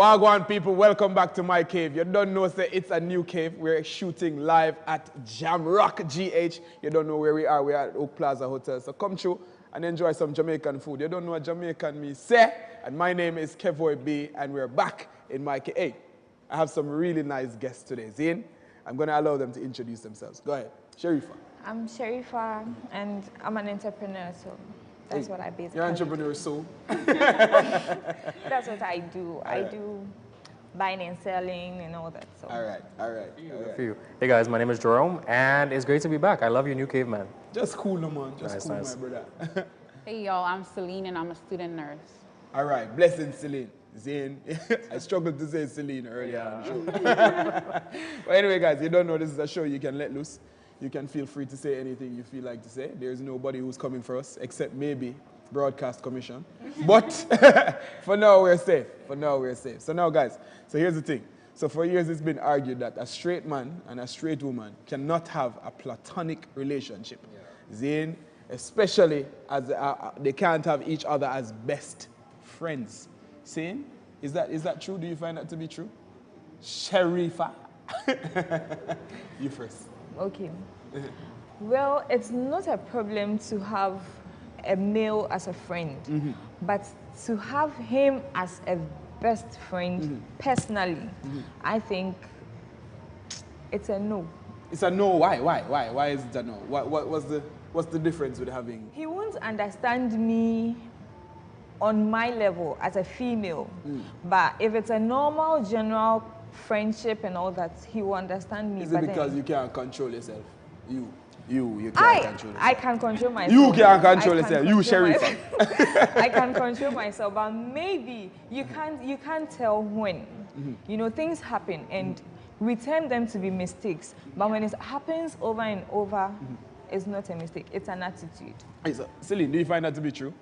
Wagwan people, welcome back to my cave. You don't know, say it's a new cave. We're shooting live at Jamrock GH. You don't know where we are. We're at Oak Plaza Hotel. So come through and enjoy some Jamaican food. You don't know what Jamaican means, say. And my name is Kevoy B, and we're back in my cave. Hey, I have some really nice guests today. Zane, I'm going to allow them to introduce themselves. Go ahead. Sharifa. I'm Sharifa, and I'm an entrepreneur, so that's what I basically do. You're an entrepreneur, so? That's what I do. I do buying and selling and all that. So. All right. For you. Hey guys, my name is Jerome, and it's great to be back. I love your new caveman. Just cool, no man. Just nice, cool, nice. my brother. Hey y'all, I'm Celine and I'm a student nurse. All right, blessing Celine. Zane, I struggled to say Celine earlier on the show. But anyway, guys, you don't know this is a show you can let loose. You can feel free to say anything you feel like to say. There's nobody who's coming for us, except maybe Broadcast Commission. But for now, we're safe. So now, guys, so here's the thing. So for years, it's been argued that a straight man and a straight woman cannot have a platonic relationship. Yeah. Zane, especially as they can't have each other as best friends. Zane, is that true? Do you find that to be true? Sharifa, you first. Okay. Well, it's not a problem to have a male as a friend, but to have him as a best friend personally, I think it's a no. It's a no. Why is it a no? What's the difference with having? He won't understand me on my level as a female, but if it's a normal general friendship and all that, he will understand me. Is it because you can't control yourself? You can't control yourself. I can control myself. You can't control yourself. You, Sharifa. I can control myself, but maybe you can't tell when. You know, things happen and we tend them to be mistakes. But when it happens over and over, it's not a mistake. It's an attitude. Hey, so, Celine, do you find that to be true?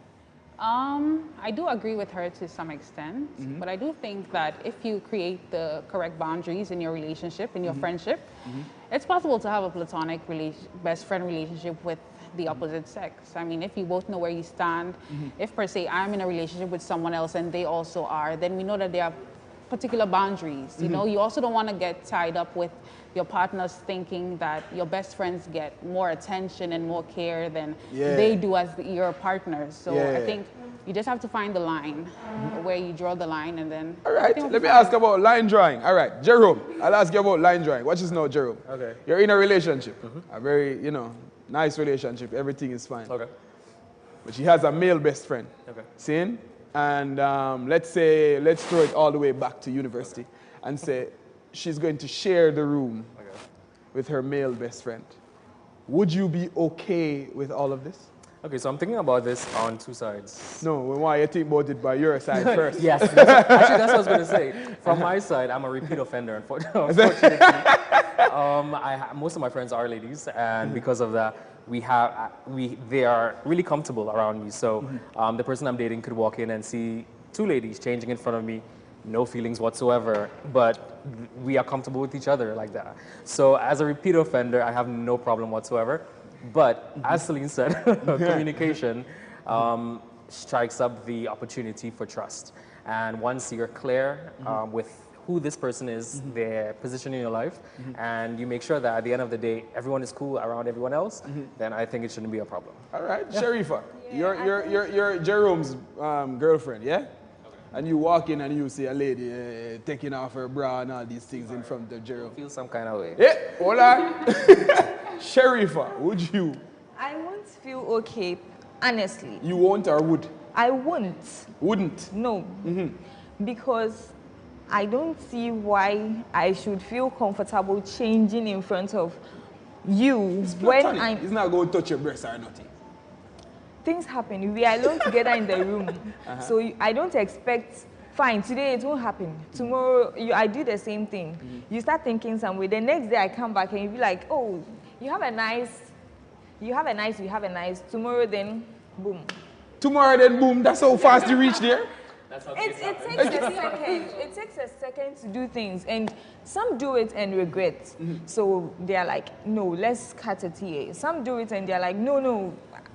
I do agree with her to some extent, but I do think that if you create the correct boundaries in your relationship, in your friendship, it's possible to have a platonic best friend relationship with the opposite sex. I mean, if you both know where you stand, if per se I'm in a relationship with someone else and they also are, then we know that there are particular boundaries. You know, you also don't want to get tied up with your partners thinking that your best friends get more attention and more care than they do as your partners. So I think you just have to find the line where you draw the line and then... All right, let me ask about line drawing. All right, Jerome, I'll ask you about line drawing. Watch this now, Jerome. Okay. You're in a relationship, a very, nice relationship. Everything is fine. Okay. But she has a male best friend. Okay. Seen? And let's throw it all the way back to university and say she's going to share the room with her male best friend. Would you be okay with all of this? Okay, so I'm thinking about this on two sides. No, why you think about it by your side first? Yes, actually that's what I was going to say. From my side, I'm a repeat offender, unfortunately. Most of my friends are ladies, and because of that, they are really comfortable around me. So the person I'm dating could walk in and see two ladies changing in front of me, no feelings whatsoever, but we are comfortable with each other like that. So as a repeat offender, I have no problem whatsoever. But as Celine said, communication strikes up the opportunity for trust. And once you're clear with who this person is, their position in your life, and you make sure that at the end of the day, everyone is cool around everyone else, then I think it shouldn't be a problem. All right, Sharifa, you're Jerome's girlfriend, yeah? And you walk in and you see a lady taking off her bra and all these things in front of Jerome. Feel some kind of way. Yeah, hold on. Sharifa, would you? I won't feel okay, honestly. You won't or would? I won't. Wouldn't? No. Because I don't see why I should feel comfortable changing in front of you when I'm... He's not going to touch your breast or nothing. Things happen. We are alone together in the room. So I don't expect, fine, today it won't happen. Tomorrow, I do the same thing. You start thinking some way. The next day I come back and you be like, oh, you have a nice. Tomorrow then, boom. Tomorrow then, boom. That's how fast you reach there. It takes a second to do things, and some do it and regret. So they are like, no, let's cut it here. Some do it and they're like, no,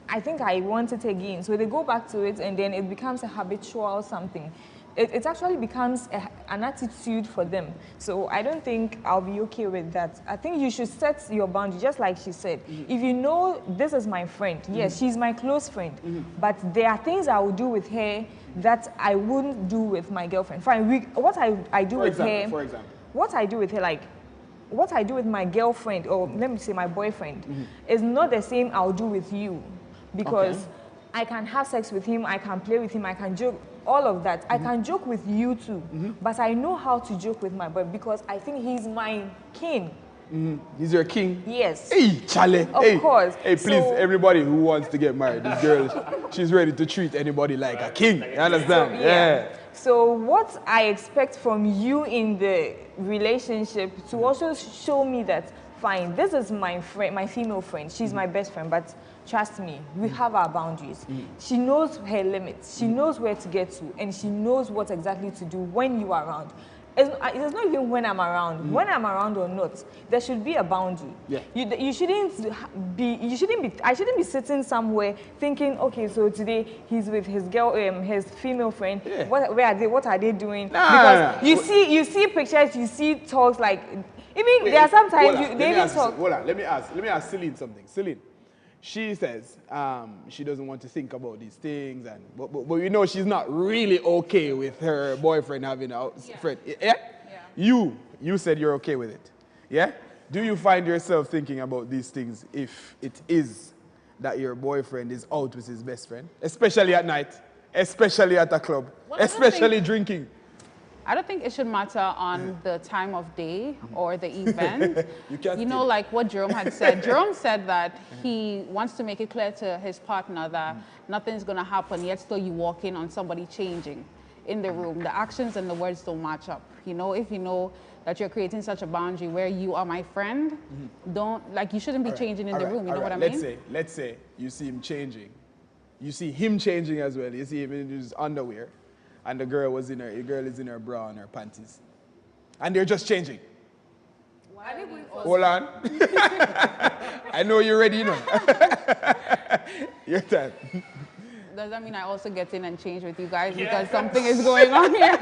I think I want it again. So they go back to it and then it becomes a habitual something. it actually becomes an attitude for them. So I don't think I'll be okay with that. I think you should set your boundary, just like she said. If you know this is my friend, yes, she's my close friend, but there are things I will do with her that I wouldn't do with my girlfriend. Fine, what I do with her, for example, what I do with her, like what I do with my girlfriend, or let me say my boyfriend, is not the same I'll do with you, because I can have sex with him, I can play with him, I can joke, all of that. I can joke with you too, but I know how to joke with my boy because I think he's my king. He's your king? Yes. Hey, Charlie. Of course. Hey, please, everybody who wants to get married, this girl, she's ready to treat anybody like a king. You understand? Yeah. So what I expect from you in the relationship to also show me that, fine, this is my friend, my female friend. She's my best friend, but trust me, we have our boundaries. She knows her limits. She knows where to get to, and she knows what exactly to do when you are around. It's not even when I'm around. When I'm around or not, there should be a boundary. Yeah. I shouldn't be sitting somewhere thinking, okay, so today he's with his girl, his female friend. Yeah. What are they doing? Nah. Because you see pictures, you see talks like, even there are sometimes they even talk. Hold on, let me ask Celine something. Celine, she says she doesn't want to think about these things, but we know she's not really okay with her boyfriend having a friend. Yeah? You said you're okay with it. Yeah? Do you find yourself thinking about these things if it is that your boyfriend is out with his best friend, especially at night, especially at a club, especially drinking? I don't think it should matter on the time of day or the event. You know, like what Jerome had said. Jerome said that he wants to make it clear to his partner that nothing's going to happen, yet still you walk in on somebody changing in the room. The actions and the words don't match up. You know, if you know that you're creating such a boundary where you are my friend, you shouldn't be changing in the room. You know what I mean? Let's say you see him changing. You see him changing as well. You see him in his underwear. And the girl is in her bra and her panties. And they're just changing. Hold on. I know you're ready, you know. Your time. Does that mean I also get in and change with you guys because something is going on here?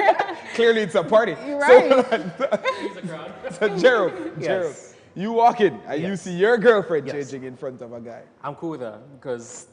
Clearly it's a party. You're right. So Gerald, you walk in and you see your girlfriend changing in front of a guy. I'm cool with that because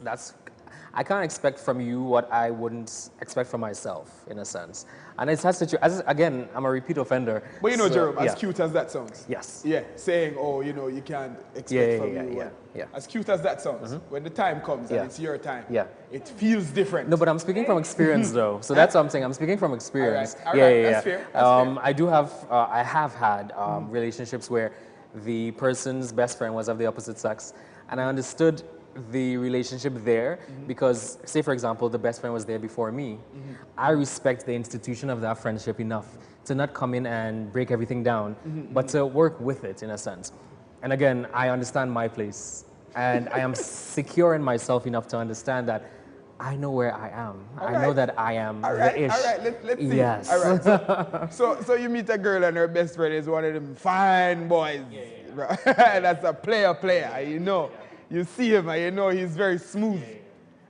I can't expect from you what I wouldn't expect from myself, in a sense. And it's again, I'm a repeat offender. But you know, Jerome, as cute as that sounds. Yes. Yeah, saying, oh, you know, you can't expect from you. As cute as that sounds, when the time comes and it's your time, it feels different. No, but I'm speaking from experience, though. So that's what I'm saying. I'm speaking from experience. All right. That's fair. I have had relationships where the person's best friend was of the opposite sex, and I understood the relationship there because, say for example, the best friend was there before me. I respect the institution of that friendship enough to not come in and break everything down, but to work with it in a sense. And again, I understand my place, and I am secure in myself enough to understand that I know where I am. I know that I am the ish. All right, let's see. Yes. All right. So you meet a girl and her best friend is one of them fine boys. That's a player, you know. You see him and you know he's very smooth.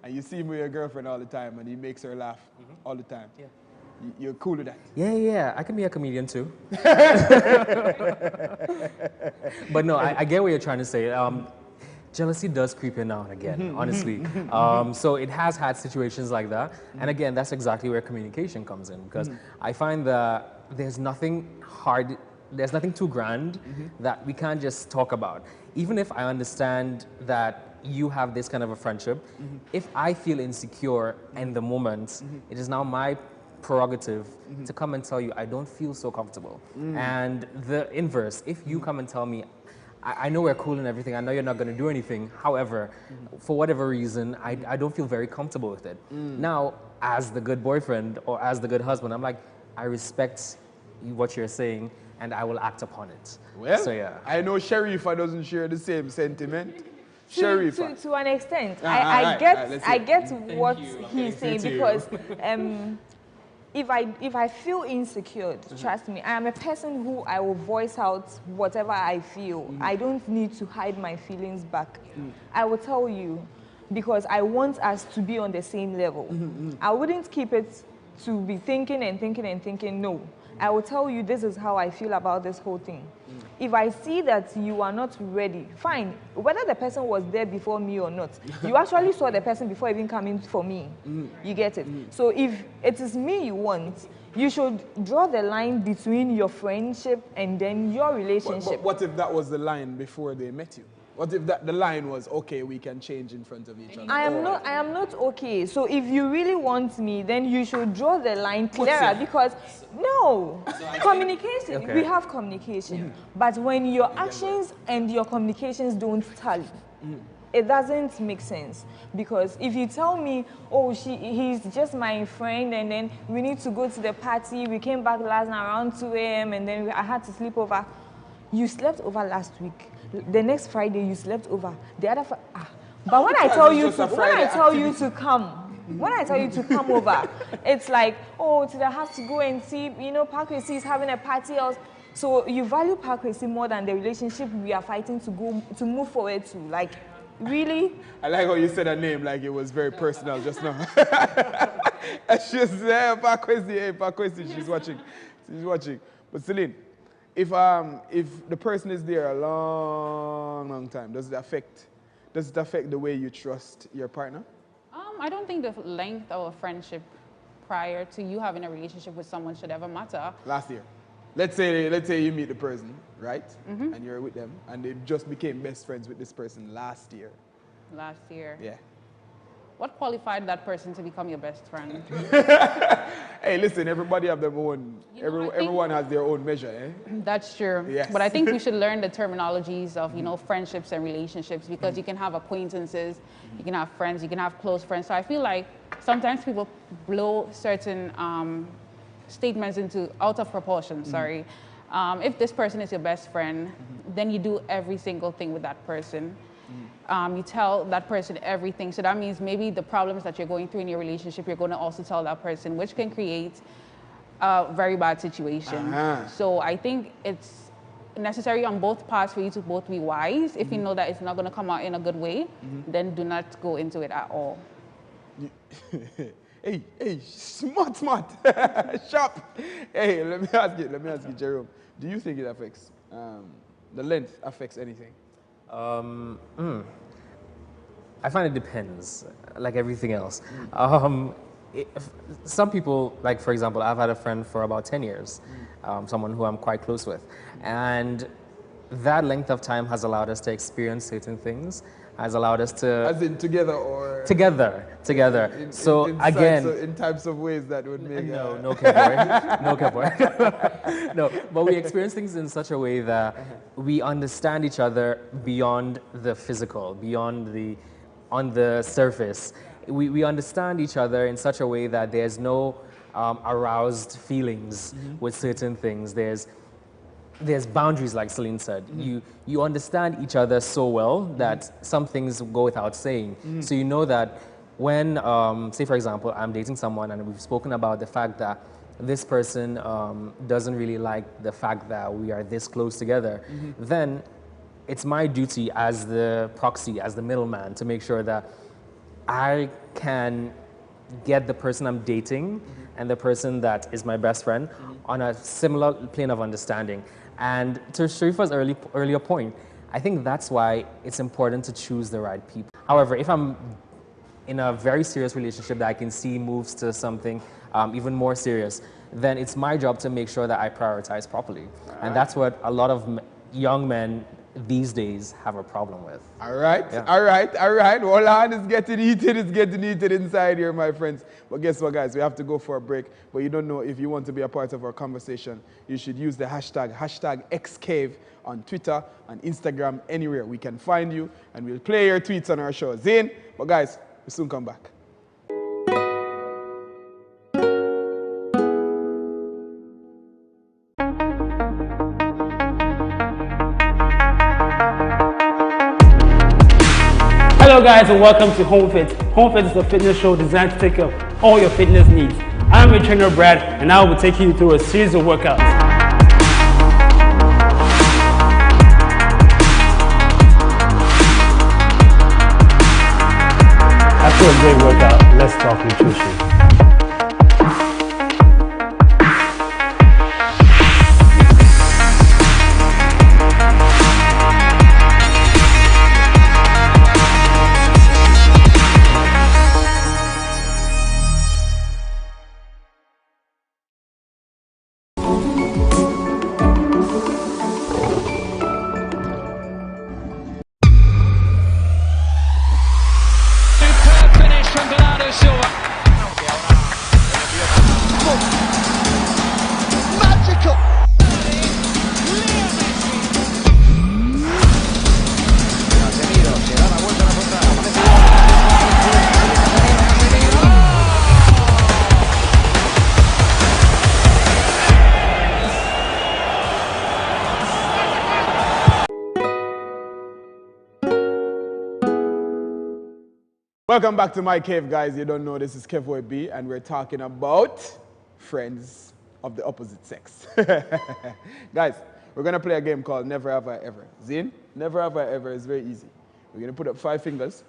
And you see him with your girlfriend all the time and he makes her laugh all the time. Yeah. You're cool with that? Yeah. I can be a comedian too. But no, I get what you're trying to say. Jealousy does creep in now and again, honestly. So it has had situations like that. And again, that's exactly where communication comes in because I find that there's nothing hard, there's nothing too grand that we can't just talk about. Even if I understand that you have this kind of a friendship, if I feel insecure in the moment, it is now my prerogative to come and tell you I don't feel so comfortable. And the inverse, if you come and tell me, I know we're cool and everything, I know you're not going to do anything, however, for whatever reason, I don't feel very comfortable with it. Now, as the good boyfriend or as the good husband, I'm like, I respect what you're saying, and I will act upon it. Well, so, yeah. I know Sharifa doesn't share the same sentiment. Sharifa. To an extent. I get what he's saying because if I feel insecure, trust me, I am a person who I will voice out whatever I feel. I don't need to hide my feelings back. I will tell you because I want us to be on the same level. I wouldn't keep it to be thinking and thinking and thinking. No, I will tell you this is how I feel about this whole thing. If I see that you are not ready, fine. Whether the person was there before me or not, you actually saw the person before even coming for me. You get it? So if it is me you want, you should draw the line between your friendship and then your relationship. But what if that was the line before they met you? What if the line was, okay, we can change in front of each other? I am not okay. So if you really want me, then you should draw the line clearer, because no, communication, we have communication. But when your actions and your communications don't tally, it doesn't make sense. Because if you tell me, oh, he's just my friend, and then we need to go to the party, we came back last night around 2 a.m. and then I had to sleep over. You slept over last week. The next Friday you slept over. The other but when I tell you to come over, it's like, oh, today I have to go and see, Parkway is having a party else. So you value Parkway more than the relationship we are fighting to move forward to. Like, really? I like how you said her name like it was very personal just now. She's there, Parkway, she's watching. She's watching. But Celine, if the person is there a long time, does it affect the way you trust your partner? I don't think the length of a friendship prior to you having a relationship with someone should ever matter. Last year, let's say you meet the person, right? And you're with them, and they just became best friends with this person last year. Last year. Yeah. What qualified that person to become your best friend? Hey, listen, everybody have their own, everyone has their own measure, eh? That's true. Yes. But I think we should learn the terminologies of, friendships and relationships, because you can have acquaintances, you can have friends, you can have close friends. So I feel like sometimes people blow certain statements out of proportion, sorry. If this person is your best friend, then you do every single thing with that person. You tell that person everything. So that means maybe the problems that you're going through in your relationship, you're going to also tell that person, which can create a very bad situation. So I think it's necessary on both parts for you to both be wise. If you know that it's not going to come out in a good way, then do not go into it at all. Hey, smart, sharp. Hey, let me ask you, Jerome. Do you think it affects, the length affects anything? I find it depends, like everything else. Some people, like for example, I've had a friend for about 10 years, someone who I'm quite close with. And that length of time has allowed us to experience certain things, has allowed us to... As in together or... Together. In types of ways that would make... No, Kevboy. No, but we experience things in such a way that we understand each other beyond the physical, on the surface. We understand each other in such a way that there's no aroused feelings with certain things. There's boundaries, like Celine said. You understand each other so well that some things go without saying. So you know that when, say for example, I'm dating someone and we've spoken about the fact that this person doesn't really like the fact that we are this close together, then it's my duty as the proxy, as the middleman, to make sure that I can get the person I'm dating and the person that is my best friend on a similar plane of understanding. And to Sharifa's earlier point, I think that's why it's important to choose the right people. However, if I'm in a very serious relationship that I can see moves to something even more serious, then it's my job to make sure that I prioritize properly. And that's what a lot of young men these days have a problem with. All right. Hold on, it's getting heated inside here, my friends. But guess what, guys? We have to go for a break. But you don't know, if you want to be a part of our conversation, you should use the hashtag XCAVE on Twitter, on Instagram, anywhere. We can find you, and we'll play your tweets on our show. Zane? But guys, we'll soon come back. Hello guys, and welcome to Home Fit. Home Fit is a fitness show designed to take care of all your fitness needs. I'm your trainer Brad, and I will be taking you through a series of workouts. After a great workout, let's talk nutrition. Welcome back to my cave, guys. You don't know, this is Kev B, and we're talking about friends of the opposite sex. Guys, we're going to play a game called Never Have I Ever. Zin, Never Have I Ever is very easy. We're going to put up 5 fingers.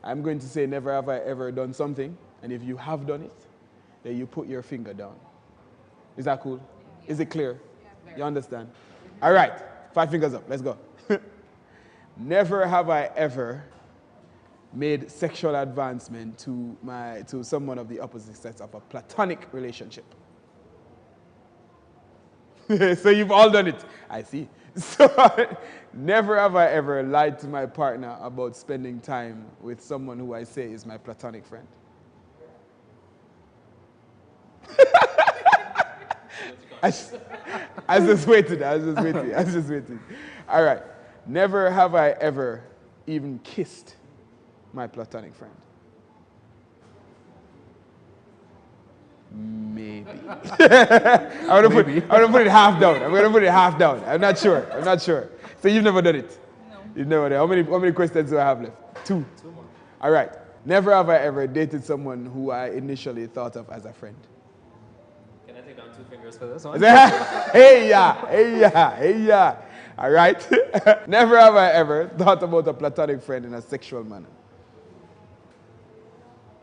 I'm going to say never have I ever done something, and if you have done it, then you put your finger down. Is that cool? Is it clear? You understand? All right, 5 fingers up. Let's go. Never have I ever made sexual advancement to someone of the opposite sex of a platonic relationship. So you've all done it. I see. So never have I ever lied to my partner about spending time with someone who I say is my platonic friend. I just waited. All right. Never have I ever even kissed my platonic friend. Maybe. I'm gonna put it half down. I'm not sure. So you've never done it? No. You've never done it. How many questions do I have left? 2. 2 more. All right. Never have I ever dated someone who I initially thought of as a friend. Can I take down 2 fingers for this one? Hey yeah. All right. Never have I ever thought about a platonic friend in a sexual manner.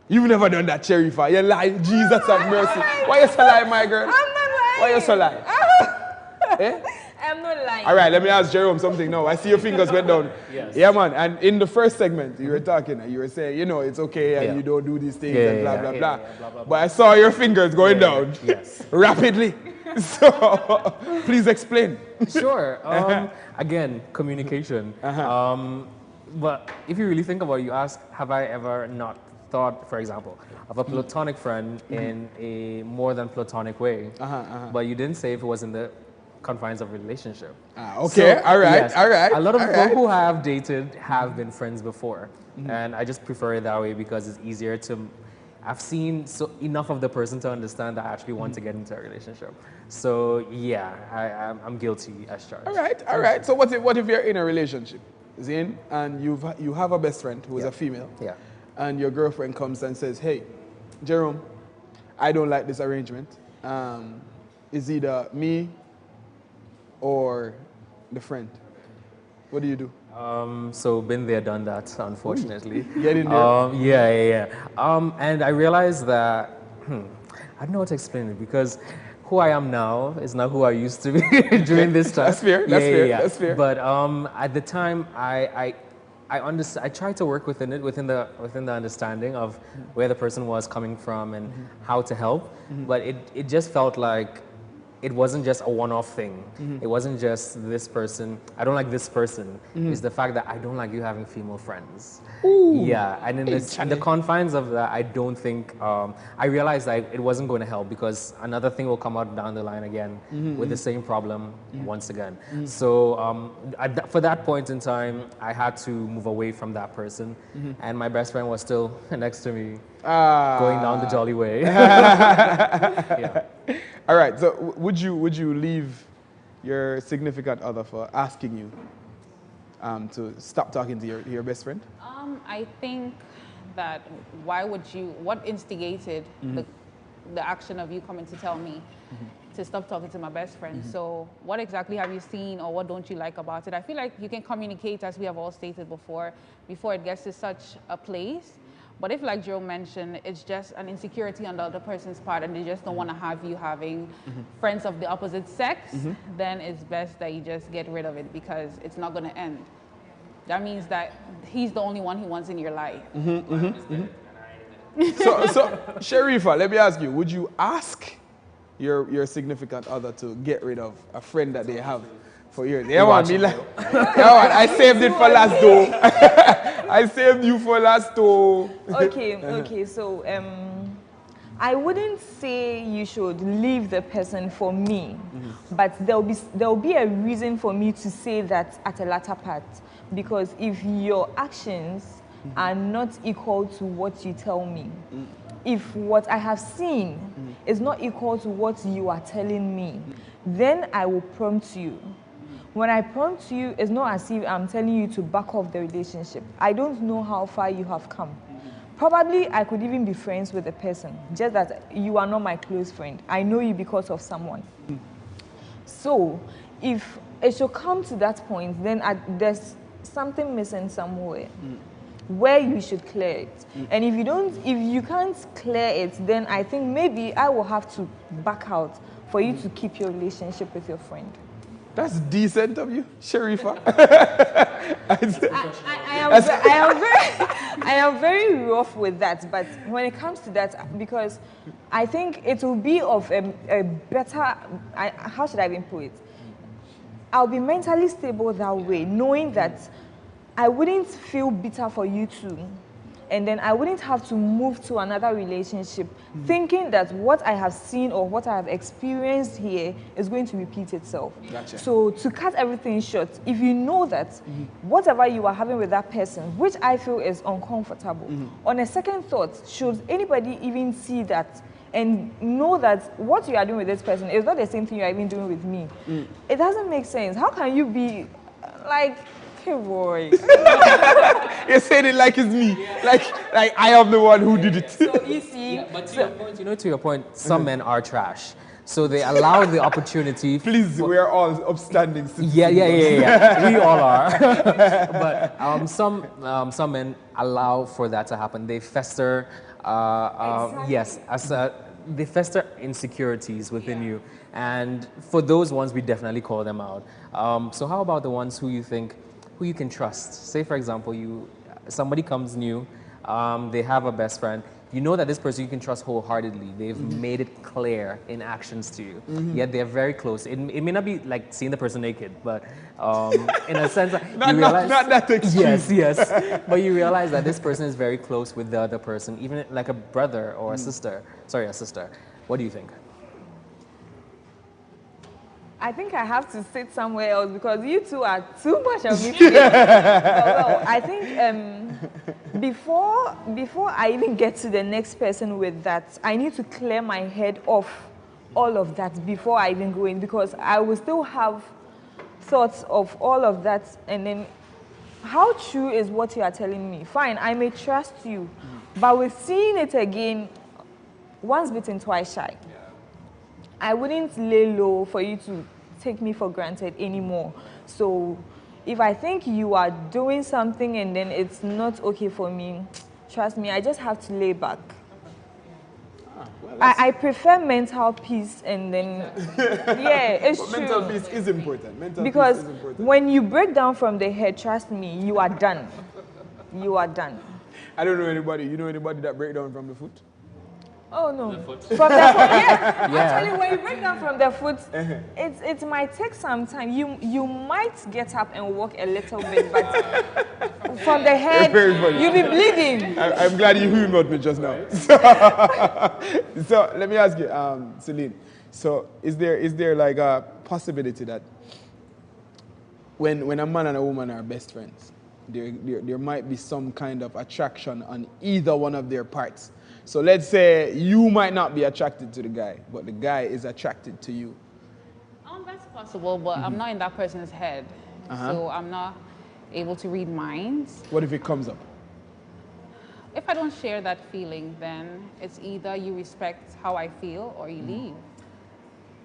You've never done that, Sherifa. You lie. Jesus have mercy. Why you so lying, my girl? I'm not lying. Why you so lying? Eh? I'm not lying. All right, let me ask Jerome something now. I see your fingers went down. Yes. Yeah, man. And in the first segment, you were talking, and you were saying, you know, it's okay, and Yeah. you don't do these things, Yeah, and blah, yeah, blah, yeah, blah. yeah, blah, blah, But blah. I saw your fingers going down Yes. rapidly. So please explain. Sure. Again, communication. But if you really think about it, you ask, have I ever not thought, for example, of a platonic friend in a more than platonic way? But you didn't say if it was in the confines of a relationship. Okay, all right, yes, all right. A lot of all people right. who have dated have been friends before. And I just prefer it that way because it's easier to... I've seen enough of the person to understand that I actually want to get into a relationship. So yeah, I'm guilty as charged. All right. So what if you're in a relationship, Zane, and you have a best friend who is a female, Yeah. and your girlfriend comes and says, hey, Jerome, I don't like this arrangement. It's either me or the friend. What do you do? So been there, done that, unfortunately. Get in there. Yeah. And I realized that, I don't know how to explain it because who I am now is not who I used to be during this time. That's fair. That's fair. But at the time, I tried to work within the understanding of where the person was coming from and how to help. But it just felt like it wasn't just a one-off thing. It wasn't just this person. I don't like this person. It's the fact that I don't like you having female friends. Ooh. Yeah, and in the confines of that, I don't think, I realized that it wasn't going to help because another thing will come out down the line again with the same problem once again. So for that point in time, I had to move away from that person. And my best friend was still next to me, going down the jolly way. Yeah. All right. So would you leave your significant other for asking you to stop talking to your best friend? I think that what instigated the action of you coming to tell me to stop talking to my best friend? So what exactly have you seen or what don't you like about it? I feel like you can communicate, as we have all stated before it gets to such a place. But if, like Joe mentioned, it's just an insecurity on the other person's part and they just don't want to have you having friends of the opposite sex, then it's best that you just get rid of it because it's not going to end. That means that he's the only one he wants in your life. So Sharifa, let me ask you, would you ask your significant other to get rid of a friend that they have for years? Yeah, man, I saved it for last though. I saved you for last though. Okay, so I wouldn't say you should leave the person for me, but there'll be a reason for me to say that at a latter part, because if your actions are not equal to what you tell me, if what I have seen is not equal to what you are telling me, then I will prompt you. When I prompt you, it's not as if I'm telling you to back off the relationship. I don't know how far you have come. Probably I could even be friends with the person, just that you are not my close friend. I know you because of someone. So if it should come to that point, then there's something missing somewhere where you should clear it. And if you can't clear it, then I think maybe I will have to back out for you to keep your relationship with your friend. That's decent of you, Sharifa. I am very rough with that, but when it comes to that, because I think it will be of a better, how should I even put it? I'll be mentally stable that way, knowing that I wouldn't feel bitter for you too. And then I wouldn't have to move to another relationship thinking that what I have seen or what I have experienced here is going to repeat itself. Gotcha. So to cut everything short, if you know that whatever you are having with that person, which I feel is uncomfortable, on a second thought, should anybody even see that and know that what you are doing with this person is not the same thing you are even doing with me, it doesn't make sense. How can you be like, hey boy. You're saying it like it's me. Like I am the one who did it. So you see. Yeah, but to your point, some men are trash. So they allow the opportunity. Please, we are all upstanding citizens. Yeah. We all are. But some men allow for that to happen. They fester. Yes, they fester insecurities within you. And for those ones, we definitely call them out. So how about the ones who you can trust? Say, for example, somebody comes new, they have a best friend. You know that this person you can trust wholeheartedly. They've made it clear in actions to you. Yet they're very close. It may not be like seeing the person naked, but in a sense, not that extreme. Yes. But you realize that this person is very close with the other person, even like a brother or a sister. Sorry, a sister. What do you think? I think I have to sit somewhere else because you two are too much of me. Well, I think before I even get to the next person with that, I need to clear my head off all of that before I even go in, because I will still have thoughts of all of that. And then how true is what you are telling me? Fine, I may trust you, but with seeing it again, once bitten, twice shy. I wouldn't lay low for you to take me for granted anymore. So if I think you are doing something and then it's not okay for me, trust me, I just have to lay back. Well, I prefer mental peace, and then yeah, it's true. Mental peace is important. Because when you break down from the head, trust me, you are done. You are done. I don't know anybody. You know anybody that break down from the foot? Oh no. From the foot, yeah. Actually, when you break down from the foot, it might take some time. You might get up and walk a little bit, but from the head, you'll be bleeding. I'm glad you humored me just now. So let me ask you, Celine. So is there like a possibility that when a man and a woman are best friends, there might be some kind of attraction on either one of their parts? So let's say you might not be attracted to the guy, but the guy is attracted to you. That's possible, but I'm not in that person's head. So I'm not able to read minds. What if it comes up? If I don't share that feeling, then it's either you respect how I feel or you leave.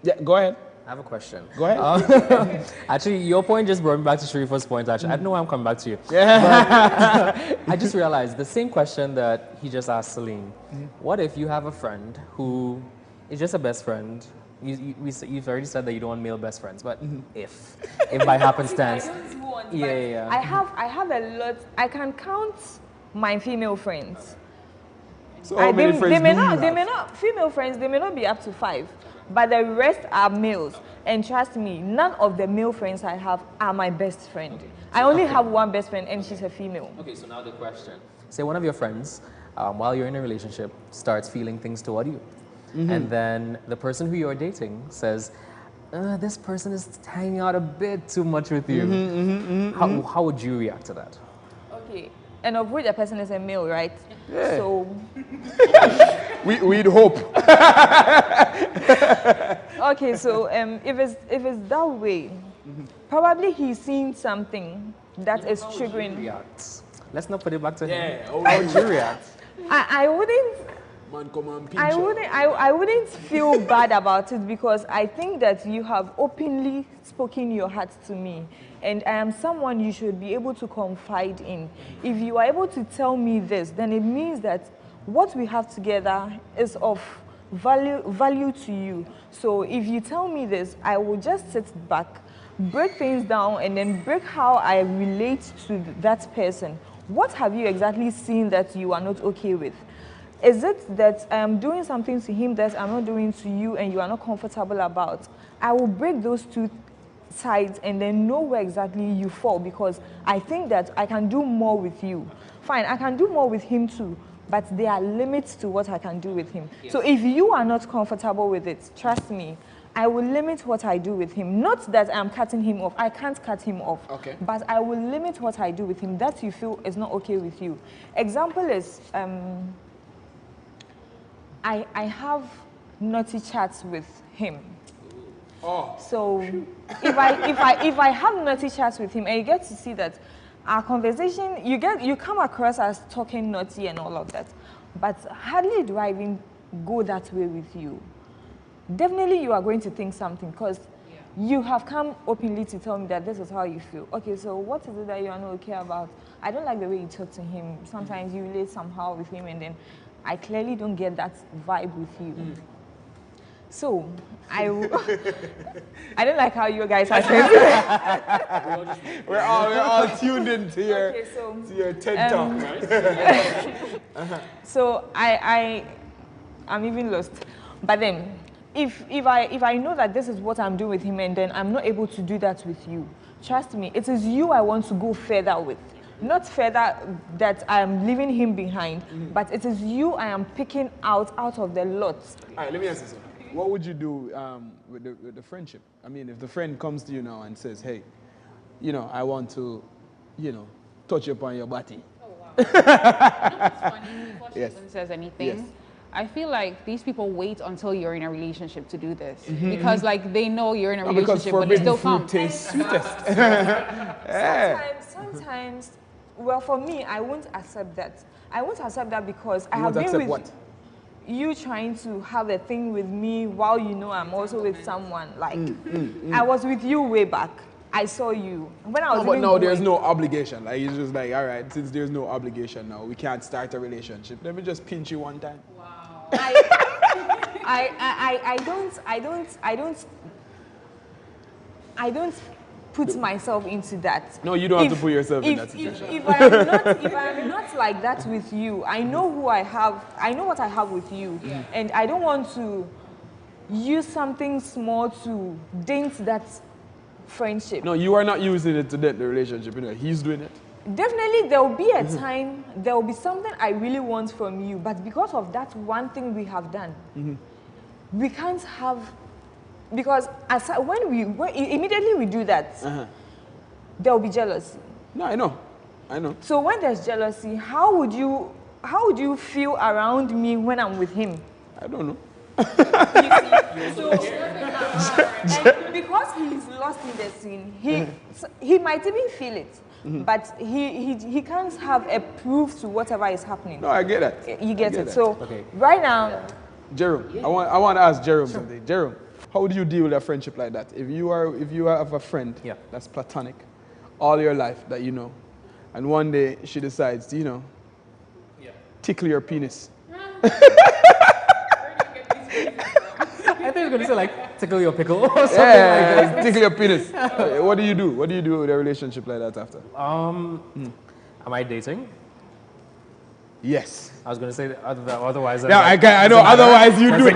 Yeah, go ahead. I have a question. Go ahead. Actually, your point just brought me back to Sharifa's point, actually. I don't know why I'm coming back to you. Yeah. I just realized the same question that he just asked Celine. What if you have a friend who is just a best friend? You've already said that you don't want male best friends, but if by happenstance. I have a lot. I can count my female friends. So how many friends female friends, they may not be up to 5. But the rest are males. And trust me, none of the male friends I have are my best friend. I only have one best friend, and she's a female. Okay, so now the question. Say one of your friends, while you're in a relationship, starts feeling things toward you. And then the person who you're dating says, this person is hanging out a bit too much with you. How would you react to that? Okay, and of which the person is a male, right? Yeah. So we'd hope. Okay, so if it's that way, probably he's seeing something that is triggering. Let's not put it back to him. How would you react? I wouldn't. Man, come on, pinch I wouldn't feel bad about it because I think that you have openly spoken your heart to me, and I am someone you should be able to confide in. If you are able to tell me this, then it means that what we have together is of value to you. So if you tell me this, I will just sit back, break things down, and then break how I relate to that person. What have you exactly seen that you are not okay with? Is it that I am doing something to him that I'm not doing to you and you are not comfortable about? I will break those two sides and then know where exactly you fall, because I think that I can do more with you. Fine, I can do more with him too, but there are limits to what I can do with him. Yes. So if you are not comfortable with it, trust me, I will limit what I do with him. Not that I'm cutting him off. I can't cut him off. Okay. But I will limit what I do with him that you feel is not okay with you. Example is, I have naughty chats with him. Oh. So if I have naughty chats with him and you get to see that our conversation, you come across as talking naughty and all of that, but hardly do I even go that way with you. Definitely you are going to think something, because you have come openly to tell me that this is how you feel. Okay, so what is it that you are not okay about? I don't like the way you talk to him. Sometimes you relate somehow with him and then I clearly don't get that vibe with you. So, I don't like how you guys are saying. we're all tuned into your, to your TED Talk, right? So, I'm even lost. But then, if I know that this is what I'm doing with him and then I'm not able to do that with you, trust me, it is you I want to go further with. Not further that I am leaving him behind, but it is you I am picking out of the lot. All right, let me ask you something. What would you do with the friendship? I mean, if the friend comes to you now and says, hey, I want to, touch upon your body. Oh, wow. You know what's funny? Before she even says anything, yes. I feel like these people wait until you're in a relationship to do this. Because they know you're in a relationship, but it still comes. Tastes sweetest. Sometimes, well, for me, I won't accept that. I won't accept that because I have been with what? You trying to have a thing with me while you know I'm also with someone. Like, I was with you way back. I saw you. When I was but now there's no obligation. Like, it's just like, all right, since there's no obligation now, we can't start a relationship. Let me just pinch you one time. Wow. I don't put myself into that. No, you don't have to put yourself in that situation. If I'm not like that with you, I know who I have, I know what I have with you, and I don't want to use something small to dent that friendship. No, you are not using it to dent the relationship. He's doing it. Definitely, there will be a time, there will be something I really want from you, but because of that one thing we have done, we can't have. Because when immediately we do that, there will be jealousy. No, I know. So when there's jealousy, how would you feel around me when I'm with him? I don't know. So, and because he's lost in the scene, he might even feel it, but he can't have a proof to whatever is happening. No, I get that. You get it. So right now, Jerome, I want to ask Jerome something. Jerome, how do you deal with a friendship like that? If you have a friend that's platonic all your life that you know, and one day she decides to, tickle your penis. I think you're going to say like tickle your pickle or something like that. Tickle your penis. What do you do? What do you do with a relationship like that after? Am I dating? Yes. I was going to say otherwise. Yeah, I know. Otherwise, you do it.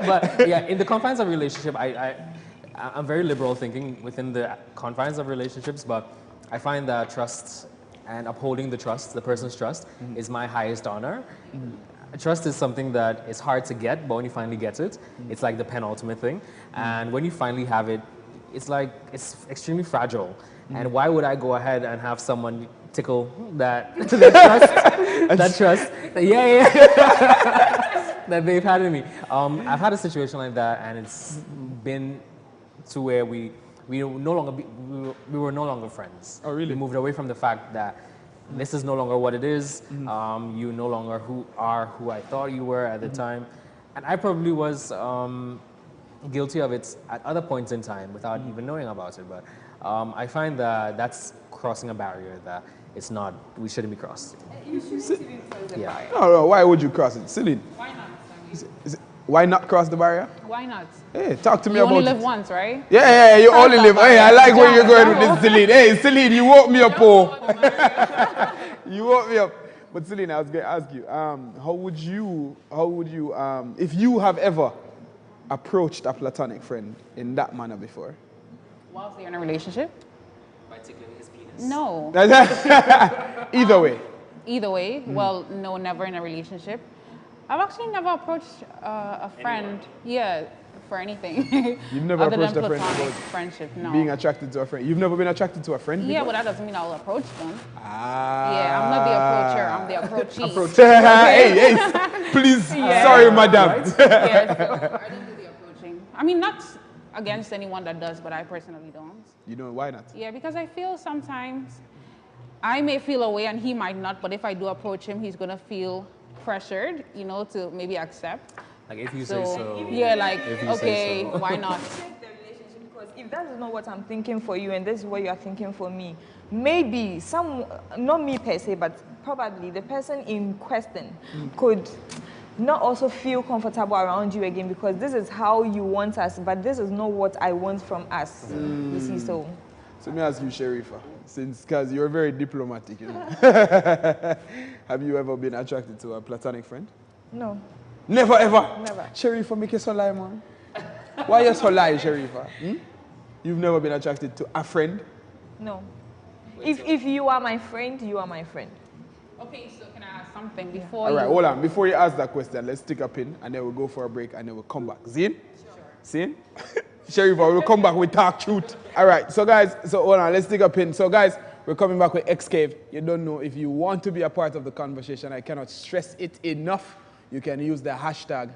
But yeah, in the confines of a relationship, I'm very liberal thinking within the confines of relationships. But I find that trust and upholding the person's trust, is my highest honor. Trust is something that is hard to get, but when you finally get it, it's like the penultimate thing. And when you finally have it, it's extremely fragile. And why would I go ahead and have someone tickle that trust, that they've had in me? I've had a situation like that, and it's been to where we were no longer friends. Oh, really? We moved away from the fact that this is no longer what it is. You no longer are who I thought you were at the time. And I probably was guilty of it at other points in time without even knowing about it. But I find that that's crossing a barrier that it's not, we shouldn't be crossed. You shouldn't cross the barrier. No, why would you cross it? Celine? Why not? Why not cross the barrier? Why not? Hey, talk to me You about only it. live once, right? Yeah, you only live. Hey, I like where you're going with Jump. this, Celine. Hey, Celine, you woke me up, oh. You woke me up. But Celine, I was going to ask you, how would you, if you have ever approached a platonic friend in that manner before? Whilst they're in a relationship? By tickling his penis? No. Either way. Either way, well, no, never in a relationship. I've actually never approached a friend, for anything. You've never other approached than a friend platonic about friendship, no. being attracted to a friend. You've never been attracted to a friend before? Yeah, but that doesn't mean I'll approach them. Ah. Yeah, I'm not the approacher, I'm the approachee. Hey, please, sorry, madam. Yeah, so I don't do the approaching. I mean, not against anyone that does, but I personally don't. You know, why not? Yeah, because I feel sometimes I may feel a way and he might not, but if I do approach him, he's gonna feel pressured, to maybe accept. Like if you say so. Yeah, like, If you okay, say so. why not? Check the relationship, because if that is not what I'm thinking for you and this is what you are thinking for me, maybe not me per se, but probably the person in question could not also feel comfortable around you again, because this is how you want us, but this is not what I want from us. You see, so. So let me ask you, Sharifa, because you're very diplomatic, Have you ever been attracted to a platonic friend? No. Never, ever? Never. Sharifa, make it so lie, man. Why you so lie, Sharifa? You've never been attracted to a friend? No. If you are my friend, you are my friend. Okay, so can I ask something before All right, hold on. Before you ask that question, let's stick a pin, and then we'll go for a break, and then we'll come back. Zine? Sure. Zine? Sharifa, we'll come back with talk truth. All right, so guys, hold on, let's stick a pin. So guys, we're coming back with XCAVE. You don't know, if you want to be a part of the conversation, I cannot stress it enough. You can use the hashtag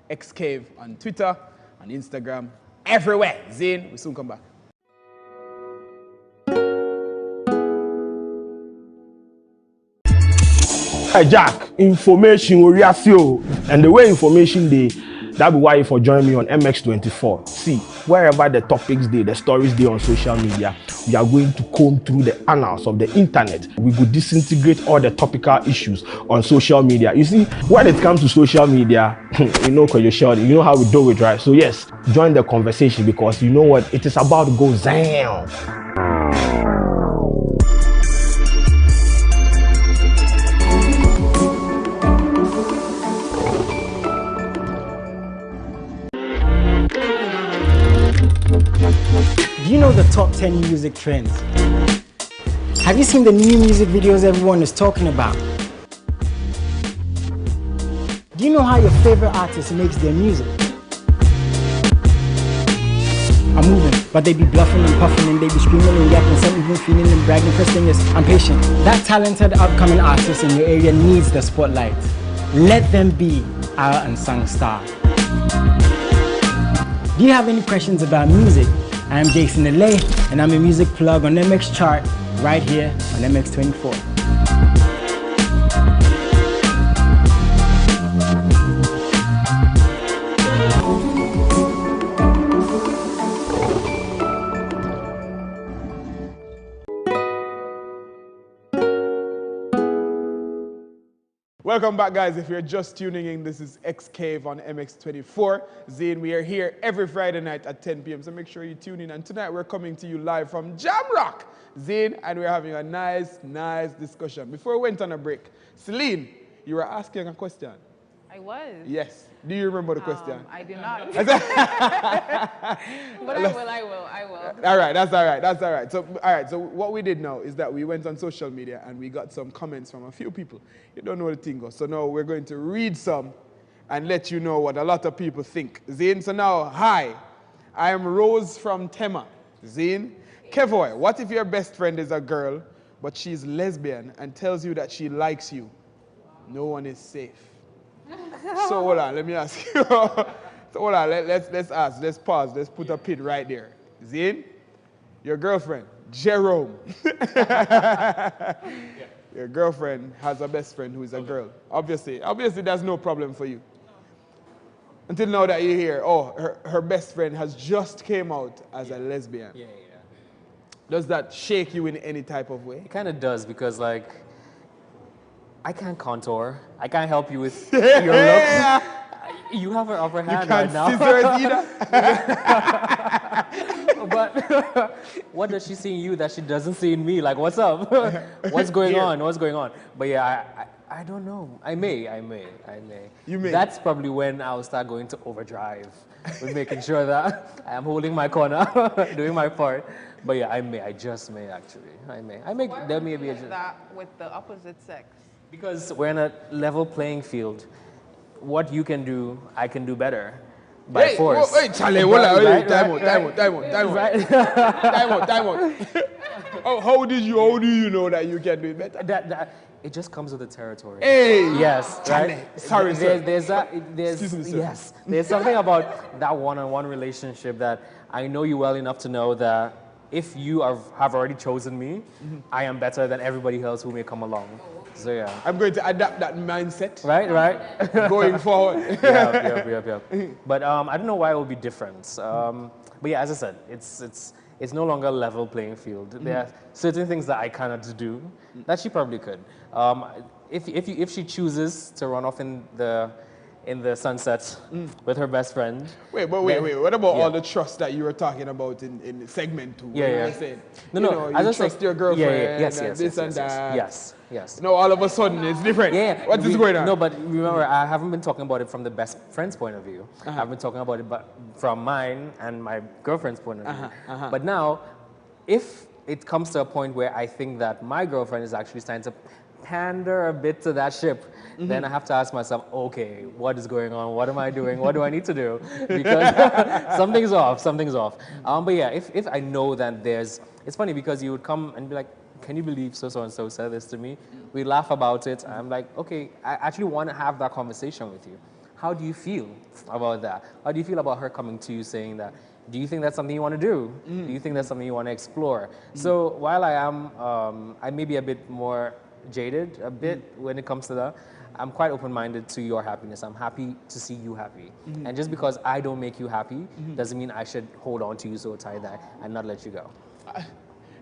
XCAVE on Twitter, on Instagram, everywhere. Zine, we'll soon come back. Hi Jack, information will react you, and the way information day, that be why you for join me on MX24. See, wherever the topics day, the stories day on social media, we are going to comb through the annals of the internet. We could disintegrate all the topical issues on social media. You see, when it comes to social media, you know how we do it, right? So yes, join the conversation, because you know what, it is about to go down. Do you know the top 10 music trends? Have you seen the new music videos everyone is talking about? Do you know how your favorite artist makes their music? I'm moving, but they be bluffing and puffing and they be screaming and yapping, some even feeling and bragging. First thing is, I'm patient. That talented upcoming artist in your area needs the spotlight. Let them be our unsung star. Do you have any questions about music? I am Jason Alay, and I'm a music plug on MX Chart right here on MX24. Welcome back, guys. If you're just tuning in, this is XCAVE on MX24. Zane, we are here every Friday night at 10 p.m., so make sure you tune in. And tonight we're coming to you live from Jamrock, Zane, and we're having a nice discussion. Before we went on a break, Celine, you were asking a question. I was. Yes. Do you remember the question? I do not. But I will. All right, that's all right. So what we did now is that we went on social media and we got some comments from a few people. You don't know the thing goes. So now we're going to read some and let you know what a lot of people think. Zane, so now, hi, I am Rose from Tema. Zane, Kevoy, what if your best friend is a girl, but she's lesbian and tells you that she likes you? No one is safe. So hold on, let me ask you. So hold on, let's ask, let's pause, let's put a pin right there. Zane, your girlfriend, Jerome. Your girlfriend has a best friend who is a girl. Obviously that's no problem for you. Until now that you hear, oh, her best friend has just came out as a lesbian. Yeah. Does that shake you in any type of way? It kind of does because, like, I can't contour. I can't help you with your looks. You have her upper hand right now. You can't scissors either. But what does she see in you that she doesn't see in me? Like, what's up? What's going on? What's going on? But yeah, I don't know. I may. You may. That's probably when I'll start going to overdrive with making sure that I'm holding my corner, doing my part. But yeah, I may. I just may, actually. I may. Why There would may you be a... do that with the opposite sex? Because we're in a level playing field. What you can do, I can do better. By force. Hey, Charlie, time out. How do you know that you can do it better? It just comes with the territory. Hey! Yes, Charlie. right? Sorry, sir. Excuse me, sir. Yes. There's something about that one-on-one relationship that I know you well enough to know that if you have already chosen me, I am better than everybody else who may come along. So yeah. I'm going to adapt that mindset. Right. Going forward. Yep. But I don't know why it will be different. But yeah, as I said, it's no longer a level playing field. There are certain things that I cannot do that she probably could. If she chooses to run off in the sunset with her best friend. Wait. What about all the trust that you were talking about in segment 2? Yeah. No. You trust your girlfriend. Yes, and that. Yes. No, all of a sudden it's different. Yeah. What is going on? No, but remember, I haven't been talking about it from the best friend's point of view. I've been talking about it from mine and my girlfriend's point of view. But now, if it comes to a point where I think that my girlfriend is actually starting to pander a bit to that ship, then I have to ask myself, okay, what is going on? What am I doing? What do I need to do? Because something's off. But yeah, if I know that it's funny because you would come and be like, can you believe so-and-so said this to me? We laugh about it. I'm like, okay, I actually want to have that conversation with you. How do you feel about that? How do you feel about her coming to you saying that? Do you think that's something you want to do? Do you think that's something you want to explore? So while I may be a bit more jaded when it comes to that, I'm quite open-minded to your happiness. I'm happy to see you happy. And just because I don't make you happy doesn't mean I should hold on to you so tight that and not let you go.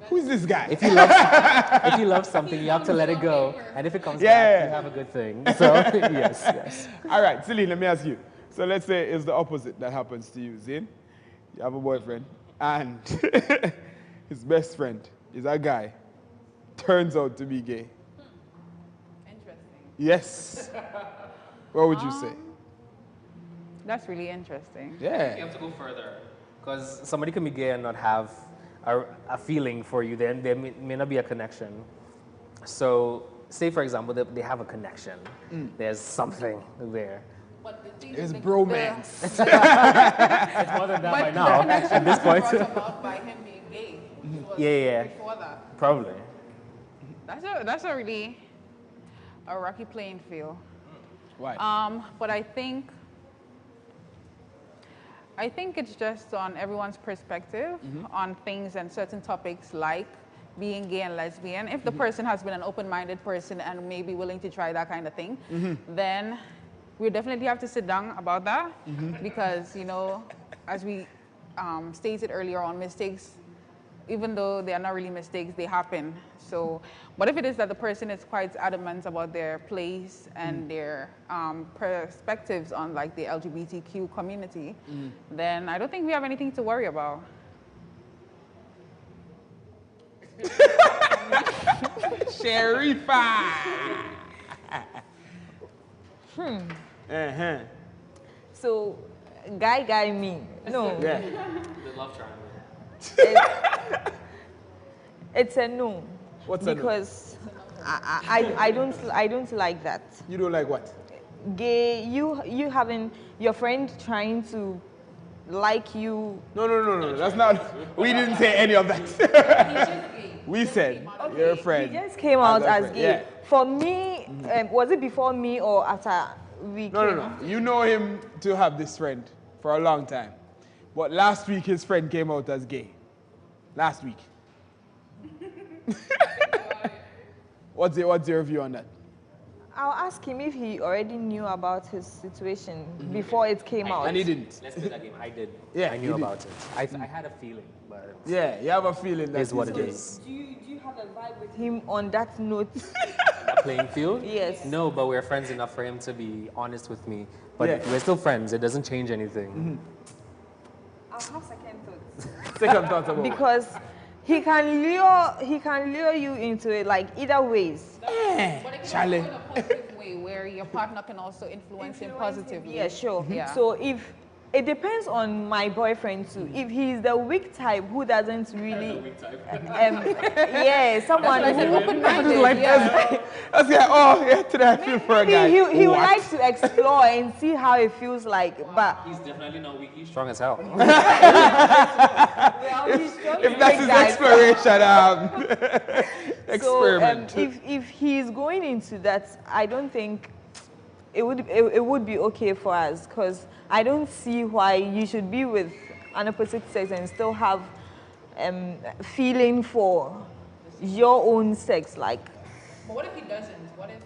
Who's this guy? If you love something, you have to let it go. And if it comes back, you have a good thing. So yes. All right, Celine, let me ask you. So let's say it's the opposite that happens to you, Zane. You have a boyfriend, and his best friend is a guy. Turns out to be gay. Interesting. Yes. What would you say? That's really interesting. Yeah. You have to go further. Because somebody can be gay and not have a feeling for you, then there may not be a connection. So, say for example, they have a connection. There's something there. It's bromance. It's more than that by now, at this point. About by him being gay. Yeah. Before that. Probably. That's a really a rocky playing field. Why? But I think it's just on everyone's perspective on things and certain topics like being gay and lesbian. If the person has been an open-minded person and maybe willing to try that kind of thing, then we definitely have to sit down about that because, you know, as we stated earlier on, mistakes, even though they are not really mistakes, they happen. So, but if it is that the person is quite adamant about their place and their perspectives on like the LGBTQ community, then I don't think we have anything to worry about. Sharifa. So, guy me. No. Yeah. The love triangle. It's a no. What's a no? Because I don't like that. You don't like what? Gay, you having your friend trying to like you. No. That's not. We didn't say any of that. We said your friend. He just came out as friend. gay. Yeah. For me, was it before me or after we came? No. You know him to have this friend for a long time. But last week his friend came out as gay. Last week. What's your view on that? I'll ask him if he already knew about his situation before it came out. And he didn't. Let's play that game. I did. Yeah, I you knew did. about it. I had a feeling, but Yeah, you have a feeling that is what he's it gay. is. Do you have a vibe with him on that note? Playing field? Yes. No, but we're friends enough for him to be honest with me. But Yeah. we're still friends. It doesn't change anything. I'll have second thoughts. Second thought about Because he can lure you into it like either ways. But it can Charlie. go in a positive way where your partner can also influence him positively. Yeah, sure. Yeah. So if it depends on my boyfriend too. If he's the weak type who doesn't really, yeah, someone Like an who open-minded, yeah. That's yeah. Oh, yeah. Today I feel for a guy. he would What? like to explore and see how it feels like, but He's definitely not weak. He's strong as hell. If that's his exploration, experiment. So if he's going into that, I don't think it would be okay for us, because I don't see why you should be with an opposite sex and still have feeling for your own sex. Like, But what if he doesn't? What if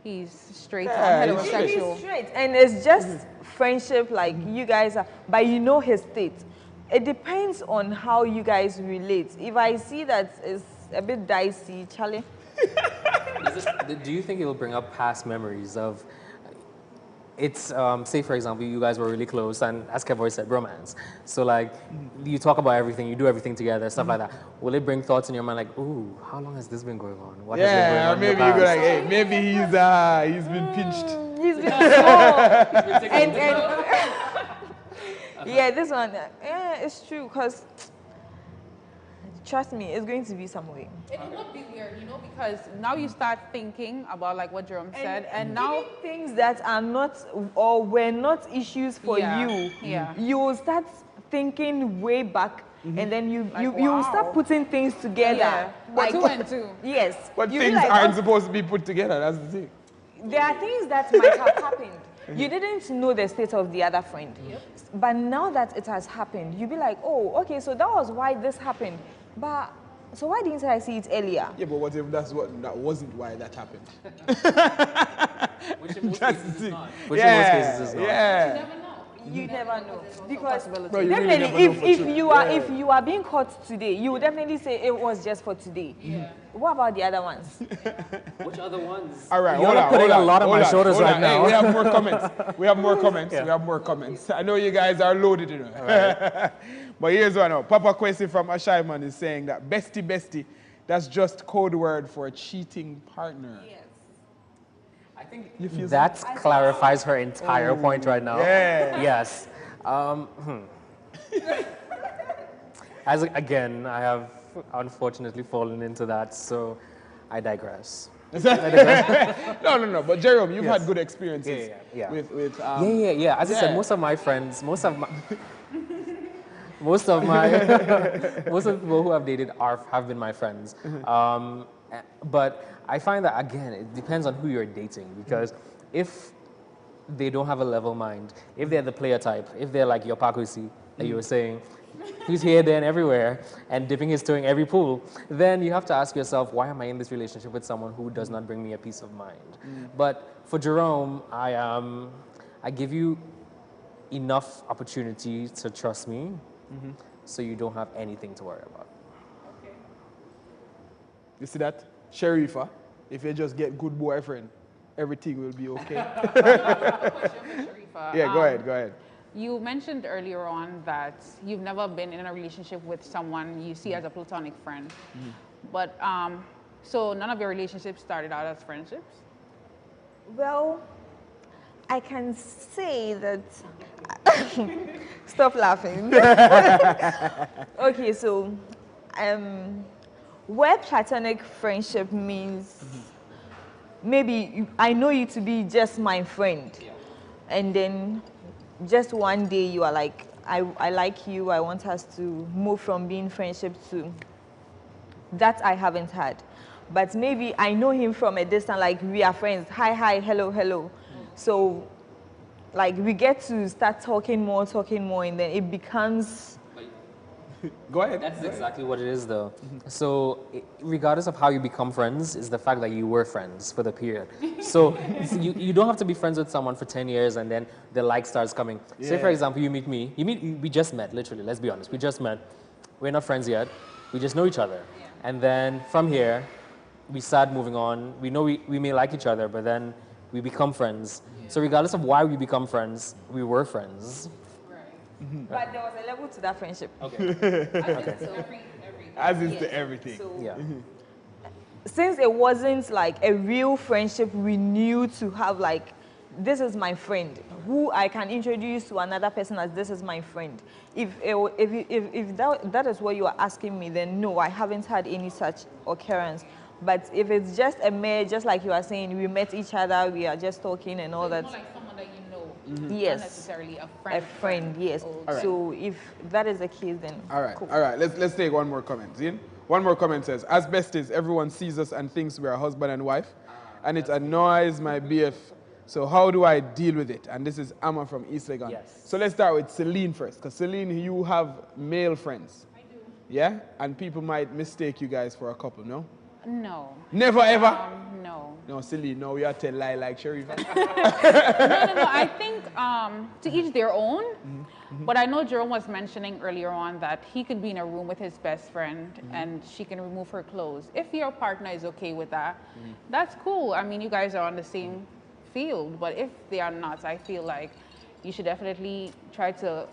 he's straight Yeah, or he's heterosexual? he's straight and it's just friendship, like you guys are, but you know his state. It depends on how you guys relate. If I see that it's a bit dicey, Charlie. Do you think it will bring up past memories of, it's, say for example, you guys were really close and as Kev always said, romance. So like, you talk about everything, you do everything together, stuff like that. Will it bring thoughts in your mind like, ooh, how long has this been going on? What has been going Yeah, or on in maybe the you go past? like, hey, maybe he's been pinched. He's been yeah, this one, yeah, it's true, because trust me, it's going to be some way. It would be weird, you know, because now you start thinking about like what Jerome said, and now even things that are not or were not issues for Yeah, you, yeah. you will start thinking way back, and then you will wow. start putting things together. Yeah, Like, two and two. yes, But you'll be things like, aren't oh, supposed to be put together. That's the thing. there are things that might have happened. You didn't know the state of the other friend. But now that it has happened, you'll be like, oh, okay, so that was why this happened. But, so why didn't I see it earlier? Yeah, but what if that wasn't why that happened? Which in most That's cases the is thing. not. Which in most cases is not. Yeah. You never know. Because No, you really definitely, never know for if sure. if you are being caught today, you will definitely say it was just for today. What about the other ones? Which other ones? All right, You're hold not on, putting hold a lot on hold my shoulders hold right on. now. Hey, we have more comments. We have more comments. Yeah. We have more comments. I know you guys are loaded, you know. But here's one now. Papa Kwesi from Ashaiman is saying that bestie, that's just code word for a cheating partner. I think You feel that clarifies her entire point right now. Yeah. Yes. As again, I have unfortunately fallen into that, so I digress. No. But Jerome, you've had good experiences Yeah. with Yeah. As I said, most of my friends, most of the people who I've dated have been my friends. But I find that again, it depends on who you're dating, because if they don't have a level mind, if they're the player type, if they're like your Pakusi that you were saying, who's here, there, and everywhere, and dipping his toe in every pool, then you have to ask yourself, why am I in this relationship with someone who does not bring me a peace of mind? But for Jerome, I give you enough opportunity to trust me, so you don't have anything to worry about. You see that? Sharifa, if you just get good boyfriend, everything will be okay. Sharifa, Yeah, go ahead. You mentioned earlier on that you've never been in a relationship with someone you see as a platonic friend. But, so none of your relationships started out as friendships? Well, I can say that. Stop laughing. Okay, so where platonic friendship means maybe I know you to be just my friend, and then just one day you are like, I like you, I want us to move from being friendship to that. I haven't had. But maybe I know him from a distance, like we are friends, hi, hello. So like we get to start talking more, and then it becomes Go ahead. That's exactly what it is, though. So, regardless of how you become friends, is the fact that you were friends for the period. So, you don't have to be friends with someone for 10 years and then the like starts coming. Say, for example, you meet me. We just met, literally, let's be honest. We just met. We're not friends yet. We just know each other. And then from here, we start moving on. We know we may like each other, but then we become friends. So, regardless of why we become friends, we were friends. But there was a level to that friendship. As is to everything. So, Yeah. since it wasn't like a real friendship, we knew to have like, this is my friend, who I can introduce to another person as this is my friend. If that is what you are asking me, then no, I haven't had any such occurrence. But if it's just a mere, just like you are saying, we met each other, we are just talking and all that. More like someone that you know. Yes. Not necessarily a friend. A friend, yes. Right. So if that is the case, then All right, cool. all right. Let's take one more comment. Zin? One more comment says, as besties, everyone sees us and thinks we are husband and wife, and it annoys my BF. So how do I deal with it? And this is Amma from East Legon. Yes. So let's start with Celine first, because Celine, you have male friends. I do. Yeah? And people might mistake you guys for a couple, no? No. Never ever? No. No, Celine, no, you have to lie like Sharifa. No. I think to each their own. But I know Jerome was mentioning earlier on that he could be in a room with his best friend and she can remove her clothes. If your partner is okay with that, that's cool. I mean, you guys are on the same field. But if they are not, I feel like you should definitely try to,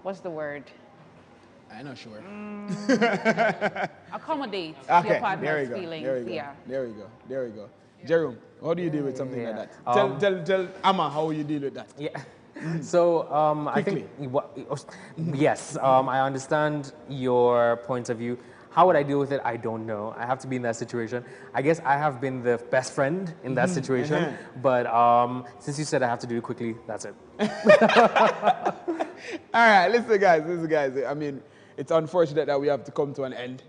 what's the word? I'm not sure. Accommodate Okay, your partner's feelings. There we go. Yeah. There we go. Jerome, how do you deal with something like that? Tell Amma how you deal with that. Yeah. So I think yes, I understand your point of view. How would I deal with it? I don't know. I have to be in that situation. I guess I have been the best friend in that situation. But since you said I have to do it quickly, that's it. All right, listen, guys. I mean, it's unfortunate that we have to come to an end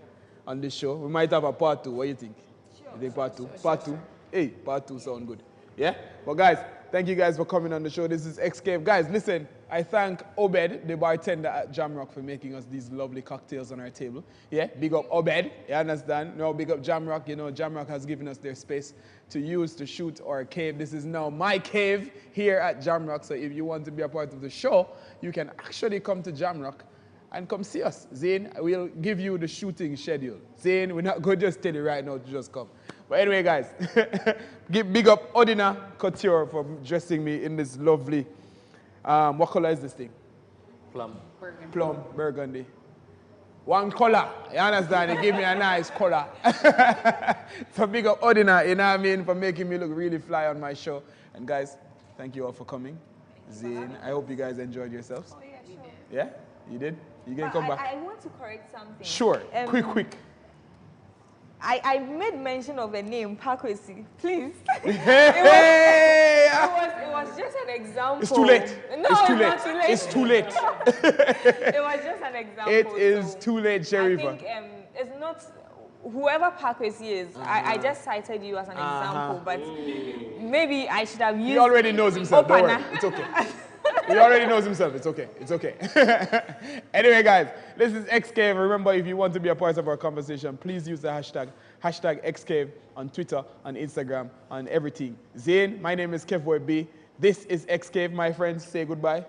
on this show. We might have a part 2. What do you think? Sure. You think part 2? Part 2? Hey, part 2 sound good. Yeah? But guys, thank you guys for coming on the show. This is XCAVE. Guys, listen, I thank Obed, the bartender at Jamrock, for making us these lovely cocktails on our table. Yeah? Big up Obed. You understand? No, big up Jamrock. You know, Jamrock has given us their space to use to shoot our cave. This is now my cave here at Jamrock. So if you want to be a part of the show, you can actually come to Jamrock and come see us. Zane, we'll give you the shooting schedule. Zane, we're not going to just tell you right now to just come. But anyway, guys, big up Odina Couture for dressing me in this lovely, what color is this thing? Plum. Plum, burgundy. One color, you understand? It gave me a nice color. So big up Odina, you know what I mean, for making me look really fly on my show. And guys, thank you all for coming. Zane, I hope you guys enjoyed yourselves. Oh, yeah, sure. Yeah? You did? You can come back? I want to correct something. Sure, quick. I made mention of a name, Pakwesi. Please. Hey! It was just an example. It's too late. No, it's too late. not too late. It's too late. It was just an example. It is so too late, Sharifa. I think it's not whoever Pakwesi is. I just cited you as an example, but maybe I should have used. He already knows himself. Don't worry. Opana. It's okay. He already knows himself. It's okay. It's okay. Anyway, guys, this is XCAVE. Remember, if you want to be a part of our conversation, please use the hashtag XCAVE on Twitter, on Instagram, on everything. Zane, my name is Kevboy B. This is XCAVE, my friends. Say goodbye.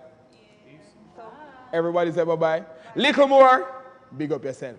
Everybody say bye-bye. Little more. Big up yourself.